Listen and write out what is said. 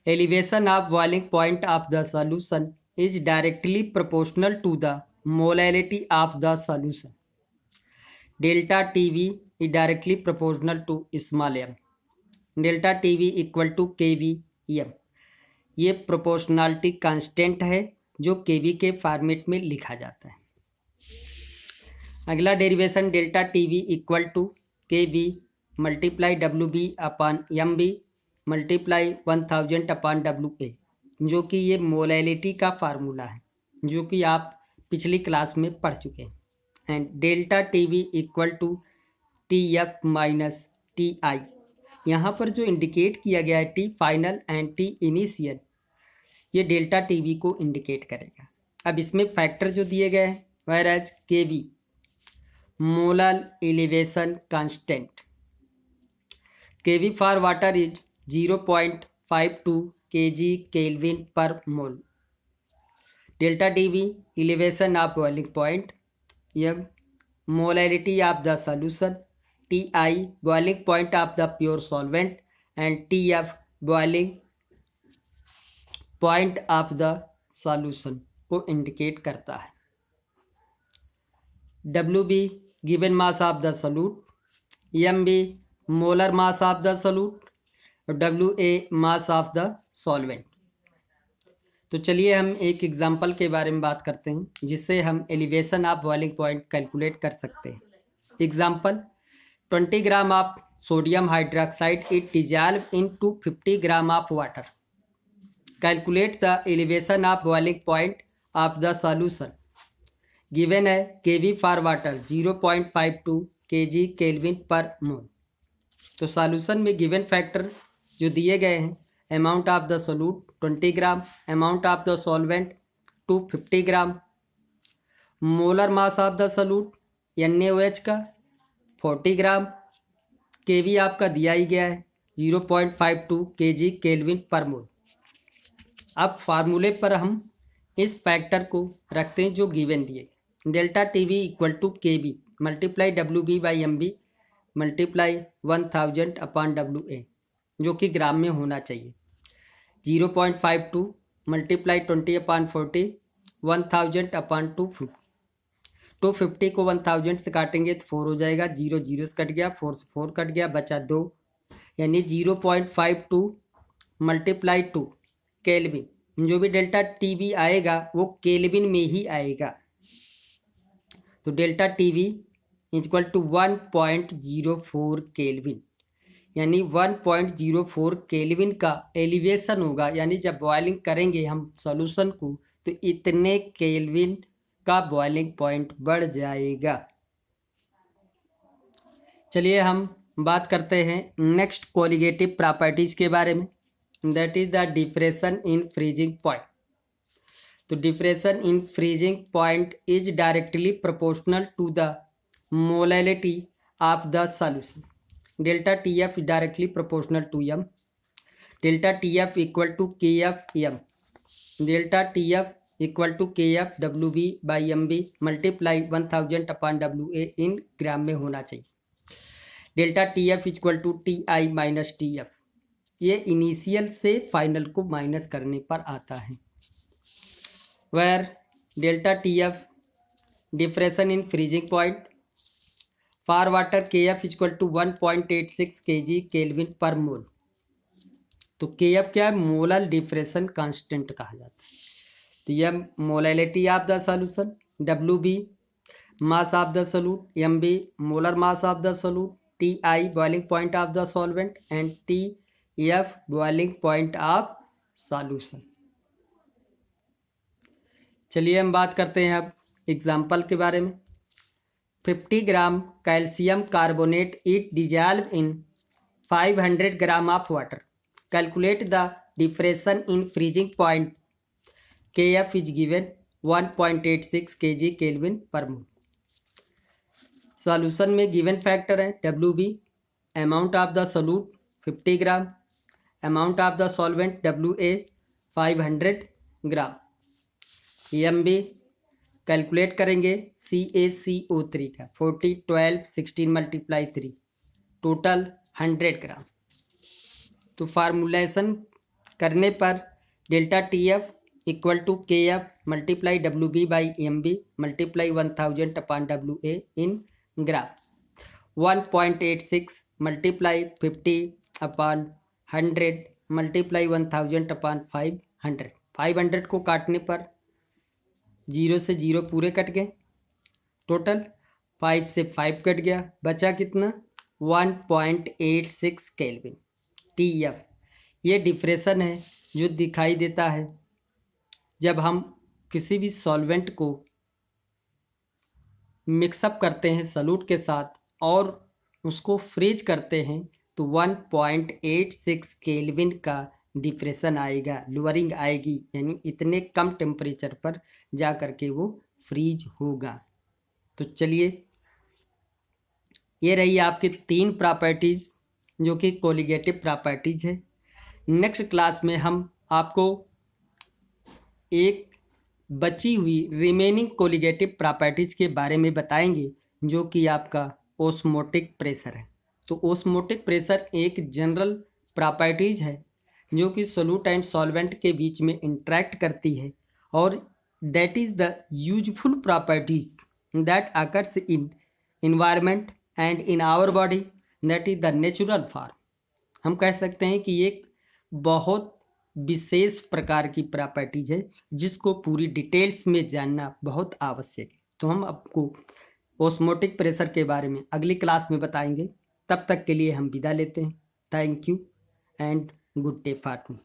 Elevation of boiling point of the solution is directly proportional to the molality of the solution. Delta TV is directly proportional to small m. Delta TV equal to kVm. ये proportionality constant है जो केवी के format में लिखा जाता है। अगला derivation delta TV equal to KV multiply W B upon M B multiply 1000 upon W A, जो कि ये मोलैलिटी का फार्मूला है जो कि आप पिछली क्लास में पढ़ चुके हैं। And delta TV equal to T F minus T I. यहाँ पर जो इंडिकेट किया गया है T final and T initial, ये डेल्टा टीवी को इंडिकेट करेगा। अब इसमें फैक्टर जो दिए गए हैं whereas KV molar elevation constant, KV for water is 0.52 kg kelvin per mole. Delta TV elevation of boiling point, M molality of the solution, T I boiling point of the pure solvent and T F boiling point of the solution को indicate करता है। W B given mass of the solute, M B molar mass of the solute और W A mass of the solvent. तो चलिए हम एक example के बारे में बात करते हैं जिससे हम elevation of boiling point calculate कर सकते हैं। Example 20 gram of sodium hydroxide it dissolve into 50 gram of water. Calculate the elevation of boiling point of the solution. Given है केवी for water 0.52 kg kelvin per mole. तो solution में given factor जो दिए गए हैं, amount of the solute 20 gram, amount of the solvent 250 gram, molar mass of the solute NaOH का 40 ग्राम, केवी आपका दिया ही गया है 0.52 kg केल्विन पर मोल। अब फार्मूले पर हम इस फैक्टर को रखते हैं जो गिवन दिए। Delta TV equal to KV multiply W B by M B multiply 1000 upon W A, जो कि ग्राम में होना चाहिए। 0.52 मल्टीप्लाई 20 अपॉन 40 1000 अपॉन 250 को 1000 से काटेंगे तो 4 हो जाएगा, 0 0 से कट गया, 4 से 4 कट गया, बचा 2, यानी 0.52 मल्टीप्लाई 2 केल्विन। जो भी डेल्टा टीवी आएगा वो केल्विन में ही आएगा। तो delta TV equal to 1.04 kelvin, यानी 1.04 केल्विन का एलिवेशन होगा। यानी जब बॉइलिंग करेंगे हम सॉल्यूशन को तो इतने केल्विन का बॉइलिंग पॉइंट बढ़ जाएगा। चलिए हम बात करते हैं नेक्स्ट कोलिगेटिव प्रॉपर्टीज के बारे में, that is the depression in freezing point. तो depression in freezing point is directly proportional to the molality of the solution. Delta T F directly proportional to M. Delta T F equal to K F M. Delta T F equal to K F W B by M B multiply 1000 upon W A in gram में होना चाहिए। Delta T F equal to T I minus T F, ये initial से final को minus करने पर आता है। Where delta T F depression in freezing point for water K F equal to 1.86 kg kelvin per mole. तो के F क्या है? मोलर डिप्रेशन कांस्टेंट कहा जाता है। तो यह molality of the solution, W B mass of the solute, M B molar mass of the solute, T I boiling point of the solvent and T F boiling point of solution. चलिए हम बात करते हैं अब example के बारे में। 50 gram calcium carbonate it dissolve in 500 gram of water. Calculate the depression in freezing point. K F is given 1.86 kg kelvin per mole. Solution में गिवन फैक्टर है W B, amount of the solute 50 gram, amount of the solvent W A 500 gram, M B calculate करेंगे CaCO3 का 40 12 16 multiply 3 total 100 ग्राम। तो formulation करने पर delta T F equal to K F multiply W B by M B multiply 1000 upon W A in gram 1.86 multiply 50 upon 100 multiply 1000 upon 500 500 को काटने पर 0 से 0 पूरे कट गए, टोटल 5 से 5 कट गया, बचा कितना 1.86 केल्विन टी एफ। ये डिफ्रेशन है जो दिखाई देता है जब हम किसी भी सॉल्वेंट को मिक्सअप करते हैं सॉल्यूट के साथ और उसको फ्रीज करते हैं तो 1.86 केल्विन का डिप्रेशन आएगा, लोअरिंग आएगी, यानी इतने कम टेम्परेचर पर जा कर के वो फ्रीज होगा। तो चलिए, ये रही आपकी 3 प्रॉपर्टीज़ जो कि कोलिगेटिव प्रॉपर्टीज़ है। नेक्स्ट क्लास में हम आपको एक बची हुई रिमेनिंग कोलिगेटिव प्रॉपर्टीज़ के बारे में बताएंगे जो कि आपका ओस्मोटिक प्रेशर है। तो ओस्मोटिक प्रेशर एक जनरल प्रॉपर्टीज़ है जो कि सोल्यूट एंड सॉल्वेंट के बीच में इंटरेक्ट करती है और that is the useful properties that occurs in environment and in our body, that is the natural form. हम कह सकते हैं कि एक बहुत विशेष प्रकार की प्रॉपर्टीज है जिसको पूरी डिटेल्स में जानना बहुत आवश्यक है। तो हम आपको ओस्मोटिक प्रेशर के बारे में अगली क्लास में बताएंगे। तब तक के लिए हम विदा लेते हैं। Thank you and good day for to.